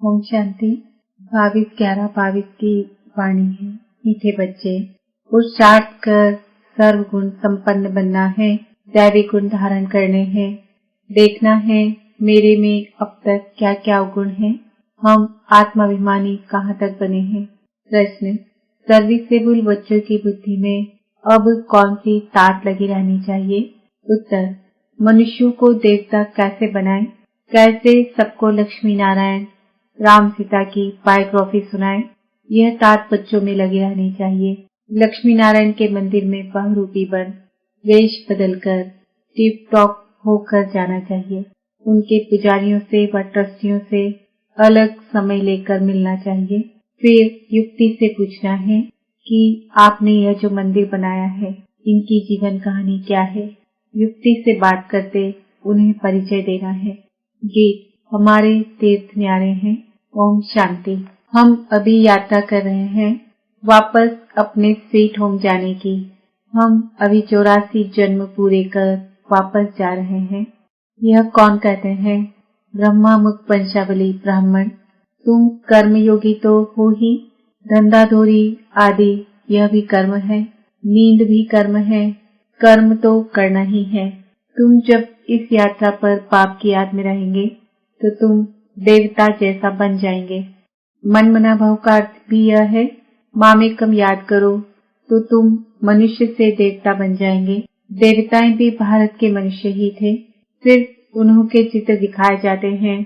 ओम शांति। 22/11/22 की वाणी है। मीठे बच्चे, पुरुषार्थ कर सर्व गुण संपन्न बनना है, दैवी गुण धारण करने हैं। देखना है मेरे में अब तक क्या क्या गुण हैं। हम आत्माभिमानी कहाँ तक बने हैं। प्रश्न, सर्विसेबल बच्चों की बुद्धि में अब कौन सी ताक लगी रहनी चाहिए। उत्तर, मनुष्यों को देवता कैसे बनाए, कैसे सबको लक्ष्मी नारायण राम सीता की बायोग्राफी सुनाए, यह तात बच्चों में लगी रहनी चाहिए। लक्ष्मी नारायण के मंदिर में बहुरूपी बन वेश बदलकर टिप टॉप होकर जाना चाहिए। उनके पुजारियों से व ट्रस्टियों से अलग समय लेकर मिलना चाहिए। फिर युक्ति से पूछना है कि आपने यह जो मंदिर बनाया है, इनकी जीवन कहानी क्या है। युक्ति से बात करते उन्हें परिचय देना है। गीत हमारे तीर्थ न्यारे हैं। ओम शांति। हम अभी यात्रा कर रहे हैं वापस अपने स्वीट होम जाने की। हम अभी 84 जन्म पूरे कर वापस जा रहे हैं। यह कौन कहते हैं? ब्रह्मा मुख वंशावली ब्राह्मण। तुम कर्मयोगी तो हो ही, धंधाधोरी आदि यह भी कर्म है, नींद भी कर्म है, कर्म तो करना ही है। तुम जब इस यात्रा पर पाप की याद में रहेंगे तो तुम देवता जैसा बन जाएंगे। मन मना भाव का अर्थ भी यह है, मामेकम याद करो तो तुम मनुष्य से देवता बन जाएंगे। देवताएं भी भारत के मनुष्य ही थे, सिर्फ उन्हों के चित्र दिखाए जाते हैं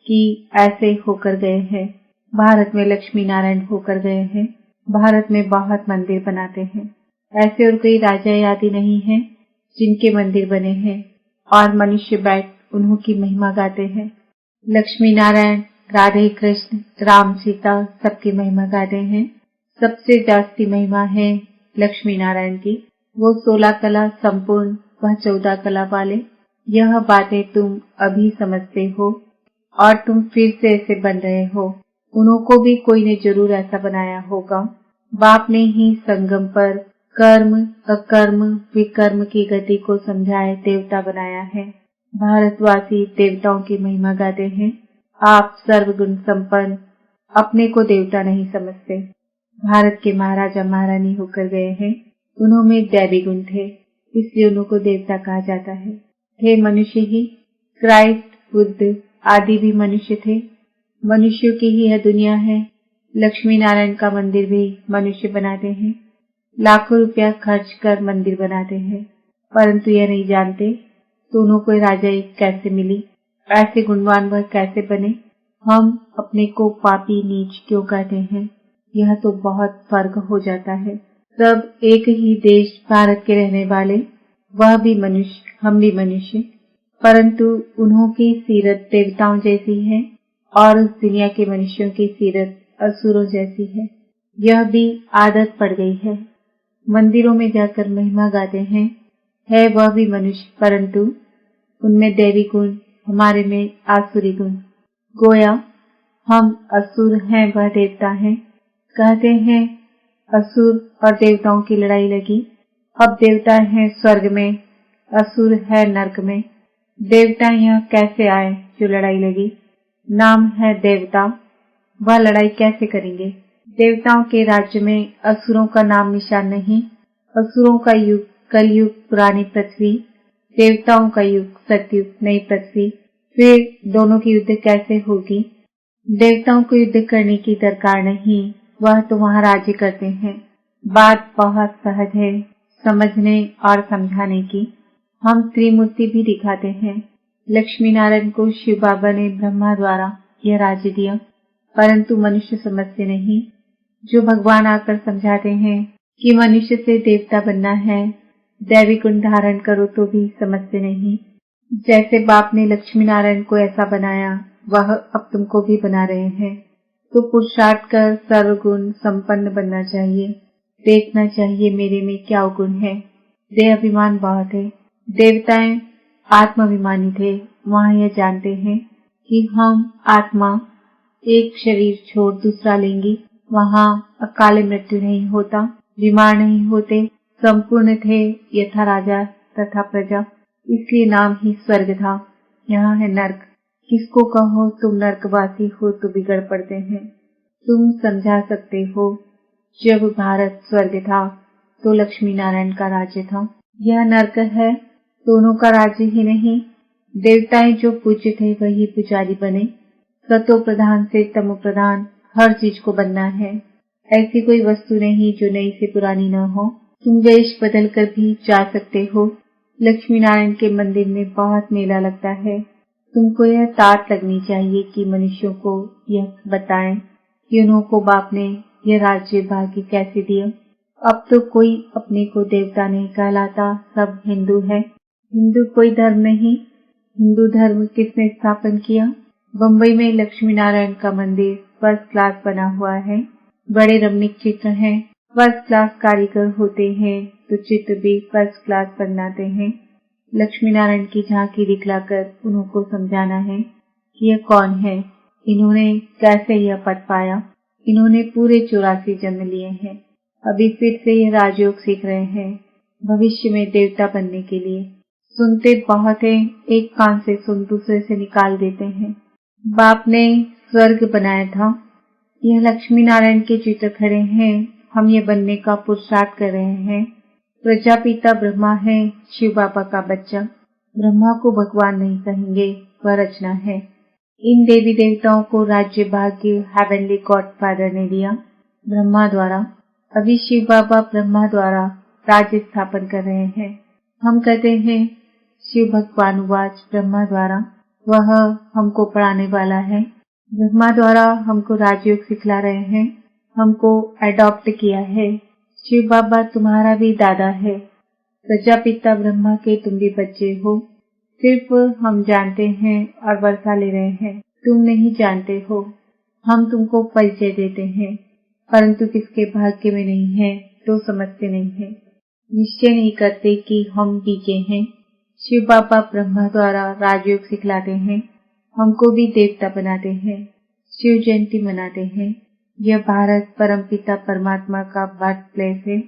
कि ऐसे होकर गए हैं। भारत में लक्ष्मी नारायण होकर गए हैं। भारत में बहुत मंदिर बनाते हैं। ऐसे और कोई राजा आदि नहीं है जिनके मंदिर बने हैं और मनुष्य बैठ उन्हों की महिमा गाते हैं। लक्ष्मी नारायण, राधे कृष्ण, राम सीता सबकी महिमा गाते हैं। सबसे जास्ती महिमा है लक्ष्मी नारायण की। वो 16 कला संपूर्ण, वह 14 कला वाले। यह बातें तुम अभी समझते हो और तुम फिर से ऐसे बन रहे हो। उन्हों को भी कोई ने जरूर ऐसा बनाया होगा। बाप ने ही संगम पर कर्म अकर्म विकर्म की गति को समझाए देवता बनाया है। भारतवासी देवताओं की महिमा गाते हैं। आप सर्वगुण संपन्न अपने को देवता नहीं समझते। भारत के महाराजा महारानी होकर गए हैं। उन्हों में दैवी गुण थे, इसलिए उन्हों को देवता कहा जाता है। थे मनुष्य ही। क्राइस्ट, बुद्ध आदि भी मनुष्य थे। मनुष्यों की ही यह दुनिया है। लक्ष्मी नारायण का मंदिर भी मनुष्य बनाते हैं। लाखों रुपया खर्च कर मंदिर बनाते हैं, परंतु यह नहीं जानते दोनों को राजाई कैसे मिली, ऐसे गुणवान वह कैसे बने। हम अपने को पापी नीच क्यों कहते हैं? यह तो बहुत फर्क हो जाता है। सब एक ही देश भारत के रहने वाले, वह भी मनुष्य, हम भी मनुष्य, परंतु उन्हों की सीरत देवताओं जैसी है और उस दुनिया के मनुष्यों की सीरत असुरों जैसी है। यह भी आदत पड़ गई है। मंदिरों में जाकर महिमा गाते हैं, है वह भी मनुष्य, परंतु उनमें दैवी गुण, हमारे में आसुरी गुण। गोया हम असुर हैं, वह देवता हैं। कहते हैं असुर और देवताओं की लड़ाई लगी। अब देवता हैं स्वर्ग में, असुर है नरक में। देवता यहाँ कैसे आए जो लड़ाई लगी? नाम है देवता, वह लड़ाई कैसे करेंगे? देवताओं के राज्य में असुरों का नाम निशान नहीं। असुरों का युग कलयुग पुरानी पृथ्वी, देवताओं का युग सतयुग नई पृथ्वी। फिर दोनों की युद्ध कैसे होगी? देवताओं को युद्ध करने की दरकार नहीं, वह तो वहाँ राज्य करते हैं। बात बहुत सहज है समझने और समझाने की। हम त्रिमूर्ति भी दिखाते हैं। लक्ष्मी नारायण को शिव बाबा ने ब्रह्मा द्वारा यह राज्य दिया, परंतु मनुष्य समझते नहीं। जो भगवान आकर समझाते हैं कि मनुष्य से देवता बनना है, दैवी गुण धारण करो, तो भी समझते नहीं। जैसे बाप ने लक्ष्मी नारायण को ऐसा बनाया, वह अब तुमको भी बना रहे हैं। तो पुरुषार्थ कर सर्वगुण संपन्न बनना चाहिए। देखना चाहिए मेरे में क्या गुण है। देह अभिमान बहुत है। देवताएं आत्माभिमानी थे। वहाँ यह जानते हैं कि हम आत्मा एक शरीर छोड़ दूसरा लेंगी। वहाँ अकाल मृत्यु नहीं होता, बीमार नहीं होते, संपूर्ण थे यथा राजा तथा प्रजा, इसलिए नाम ही स्वर्ग था। यहाँ है नर्क। किसको कहो तुम नरकवासी हो तो बिगड़ पड़ते हैं। तुम समझा सकते हो, जब भारत स्वर्ग था तो लक्ष्मी नारायण का राज्य था। यह नरक है, दोनों का राज्य ही नहीं। देवताएं जो पूज्य थे वही पुजारी बने। सतो प्रधान से तमो प्रधान हर चीज को बनना है। ऐसी कोई वस्तु नहीं जो नई से पुरानी न हो। तुम वेश बदल कर भी जा सकते हो। लक्ष्मी नारायण के मंदिर में बहुत मेला लगता है। तुमको यह तात लगनी चाहिए कि मनुष्यों को यह बताएं कि उनको बाप ने यह राज्य भाग्य कैसे दिया। अब तो कोई अपने को देवता नहीं कहलाता, सब हिंदू है। हिंदू कोई धर्म नहीं। हिंदू धर्म किसने स्थापन किया? बम्बई में लक्ष्मी नारायण का मंदिर फर्स्ट क्लास बना हुआ है। बड़े रमणीक चित्र हैं। फर्स्ट क्लास कारीगर होते हैं तो चित्र भी फर्स्ट क्लास बनाते हैं। लक्ष्मी नारायण की झांकी दिखलाकर उनको समझाना है कि यह कौन है, इन्होंने कैसे यह पद पाया। इन्होंने पूरे 84 जन्म लिए हैं। अभी फिर से यह राजयोग सीख रहे हैं, भविष्य में देवता बनने के लिए। सुनते बहुत हैं, एक कान से सुन दूसरे से निकाल देते हैं। बाप ने स्वर्ग बनाया था। यह लक्ष्मी नारायण के चित्र खड़े हैं। हम ये बनने का पुरुषार्थ कर रहे हैं। प्रजापिता ब्रह्मा है, शिव बाबा का बच्चा। ब्रह्मा को भगवान नहीं कहेंगे, वह रचना है। इन देवी देवताओं को राज्य भाग्य हेवनली गॉड फादर ने दिया, ब्रह्मा द्वारा। अभी शिव बाबा ब्रह्मा द्वारा राज्य स्थापन कर रहे हैं। हम कहते हैं शिव भगवान उवाच ब्रह्मा द्वारा, वह हमको पढ़ाने वाला है। ब्रह्मा द्वारा हमको राजयोग सिखला रहे हैं, हमको अडॉप्ट किया है। शिव बाबा तुम्हारा भी दादा है। प्रजापिता ब्रह्मा के तुम भी बच्चे हो। सिर्फ हम जानते हैं और वर्षा ले रहे हैं, तुम नहीं जानते हो। हम तुमको परिचय देते हैं, परंतु किसके भाग्य में नहीं है तो समझते नहीं है, निश्चय नहीं करते कि हम बीजे हैं। शिव बाबा ब्रह्मा द्वारा राजयोग सिखलाते हैं, हमको भी देवता बनाते हैं, शिव जयंती मनाते हैं। यह भारत परमपिता परमात्मा का बर्थ प्लेस है।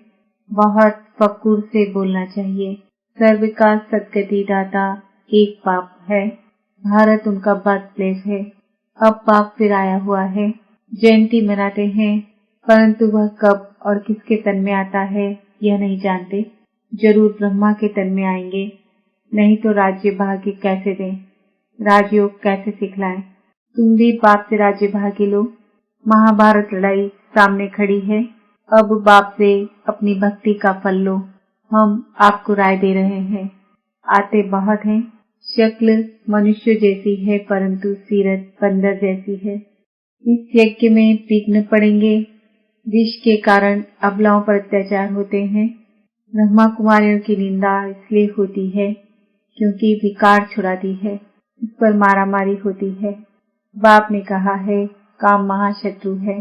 बहुत फक्र से बोलना चाहिए। सर्व का सद्गति दाता एक बाप है। भारत उनका बर्थ प्लेस है। अब बाप फिर आया हुआ है। जयंती मनाते हैं, परंतु वह कब और किसके तन में आता है यह नहीं जानते। जरूर ब्रह्मा के तन में आएंगे, नहीं तो राज्य भाग्य कैसे दें, राजयोग कैसे सिखलाएं। तुम भी बाप से राज्य भाग्य लो। महाभारत लड़ाई सामने खड़ी है। अब बाप से अपनी भक्ति का फल लो। हम आपको राय दे रहे हैं। आते बहुत हैं, शक्ल मनुष्य जैसी है परंतु सीरत बंदर जैसी है। इस यज्ञ में विघ्न पड़ेंगे। विष के कारण अबलाओं पर अत्याचार होते हैं। ब्रह्मा कुमारियों की निंदा इसलिए होती है क्योंकि विकार छुड़ाती है, इस पर मारामारी होती है। बाप ने कहा है काम महाशत्रु है।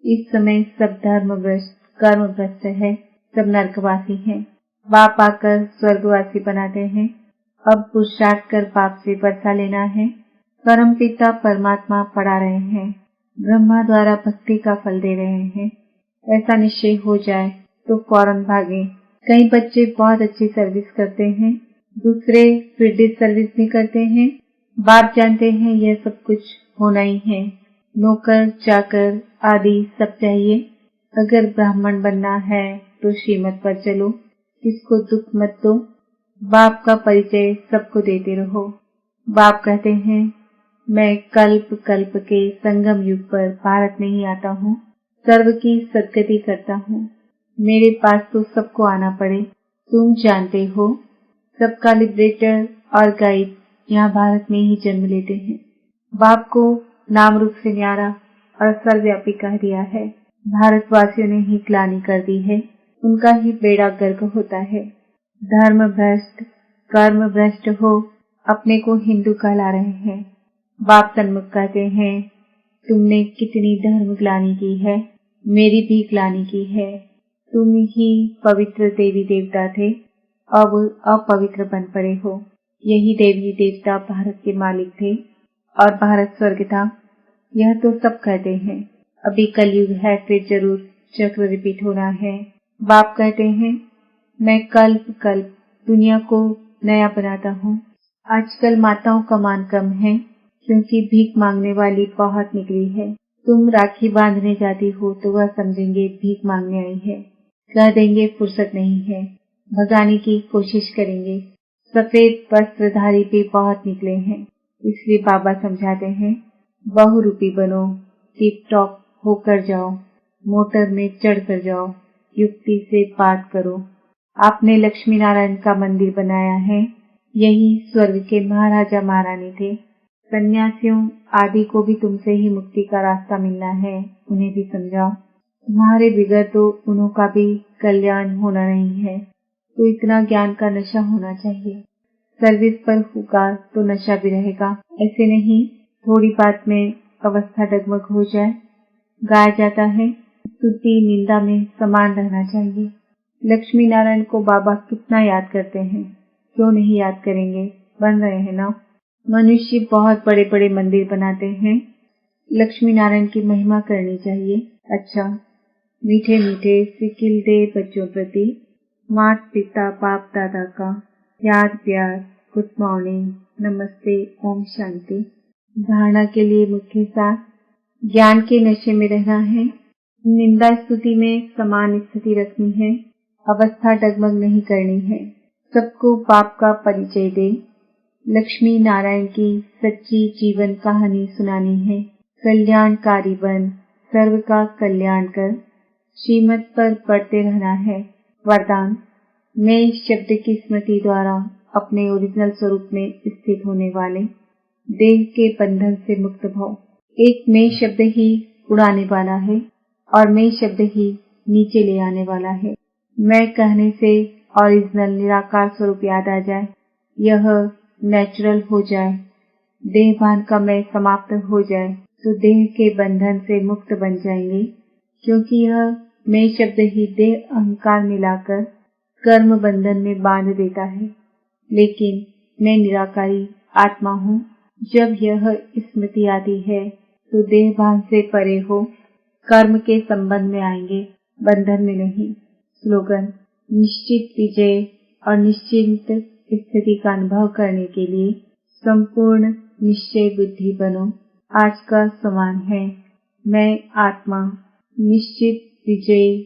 इस समय सब धर्म भ्रष्ट कर्म भ्रष्ट है, सब नरकवासी हैं। बाप आकर स्वर्गवासी बनाते हैं। अब पुरुषार्थ कर बाप से वर्षा लेना है। परम पिता परमात्मा पढ़ा रहे हैं, ब्रह्मा द्वारा भक्ति का फल दे रहे हैं। ऐसा निश्चय हो जाए तो फौरन भागे। कई बच्चे बहुत अच्छी सर्विस करते हैं, दूसरे फिर डिसर्विस भी करते हैं। बाप जानते हैं यह सब कुछ होना ही है। नौकर चाकर आदि सब चाहिए। अगर ब्राह्मण बनना है तो श्रीमत पर चलो, किसको दुख मत दो। बाप का परिचय सबको देते रहो। बाप कहते हैं मैं कल्प कल्प के संगम युग पर भारत में ही आता हूँ, सर्व की सद्गति करता हूँ। मेरे पास तो सबको आना पड़े। तुम जानते हो सबका लिबरेटर और गाइड यहाँ भारत में ही जन्म लेते हैं। बाप को नाम रूप से न्यारा और सर्वव्यापी कह दिया है। भारतवासियों ने ही ग्लानि कर दी है, उनका ही बेड़ा गर्क होता है। धर्म भ्रष्ट कर्म भ्रष्ट हो अपने को हिंदू कहला रहे हैं। बाप सन्मुख कहते हैं तुमने कितनी धर्म ग्लानि की है, मेरी भी ग्लानि की है। तुम ही पवित्र देवी देवता थे, अब अपवित्र बन पड़े हो। यही देवी देवता भारत के मालिक थे और भारत स्वर्ग था, यह तो सब कहते हैं। अभी कलयुग है, फिर जरूर चक्र रिपीट होना है। बाप कहते हैं मैं कल्प कल्प दुनिया को नया बनाता हूँ। आजकल माताओं का मान कम है क्योंकि भीख मांगने वाली बहुत निकली है। तुम राखी बांधने जाती हो तो वह समझेंगे भीख मांगने आई है, कह देंगे फुर्सत नहीं है, भगाने की कोशिश करेंगे। सफेद वस्त्रधारी भी बहुत निकले हैं, इसलिए बाबा समझाते हैं बहुरूपी बनो, टिप टॉप होकर जाओ, मोटर में चढ़ कर जाओ, युक्ति से बात करो। आपने लक्ष्मी नारायण का मंदिर बनाया है, यही स्वर्ग के महाराजा महारानी थे। सन्यासियों आदि को भी तुमसे ही मुक्ति का रास्ता मिलना है, उन्हें भी समझाओ। तुम्हारे बिगड़ तो उन्हों का भी कल्याण होना नहीं है, तो इतना ज्ञान का नशा होना चाहिए। सर्विस पर होगा तो नशा भी रहेगा, ऐसे नहीं थोड़ी बात में अवस्था डगमग हो जाए। गाया जाता है स्तुति निंदा में समान रहना चाहिए। लक्ष्मी नारायण को बाबा कितना याद करते हैं, क्यों नहीं याद करेंगे, बन रहे हैं ना। मनुष्य बहुत बड़े बड़े मंदिर बनाते हैं, लक्ष्मी नारायण की महिमा करनी चाहिए। अच्छा, मीठे मीठे सिकिल दे बच्चों प्रति माता पिता बाप दादा का याद प्यार, गुड मॉर्निंग, नमस्ते, ओम शांति। धारणा के लिए मुख्य सार, ज्ञान के नशे में रहना है, निंदा स्तुति में समान स्थिति रखनी है, अवस्था डगमग नहीं करनी है, सबको बाप का परिचय दे, लक्ष्मी नारायण की सच्ची जीवन कहानी सुनानी है, कल्याणकारी बन, सर्व का कल्याण कर, श्रीमत पर पढ़ते रहना है। वरदान, मैं शब्द की स्मृति द्वारा अपने ओरिजिनल स्वरूप में स्थित होने वाले देह के बंधन से मुक्त भव। एक मैं शब्द ही उड़ाने वाला है और मैं शब्द ही नीचे ले आने वाला है। मैं कहने से ओरिजिनल निराकार स्वरूप याद आ जाए, यह नेचुरल हो जाए, देहभान का मैं समाप्त हो जाए, तो देह के बंधन से मुक्त बन जाएंगे, क्योंकि यह मैं शब्द ही देह अहंकार मिलाकर कर्म बंधन में बांध देता है। लेकिन मैं निराकारी आत्मा हूँ। जब यह स्मृति आती है तो देहभान से परे हो कर्म के संबंध में आएंगे, बंधन में नहीं। स्लोगन, निश्चित विजय और निश्चिंत स्थिति का अनुभव करने के लिए संपूर्ण निश्चय बुद्धि बनो। आज का समान है, मैं आत्मा निश्चित विजय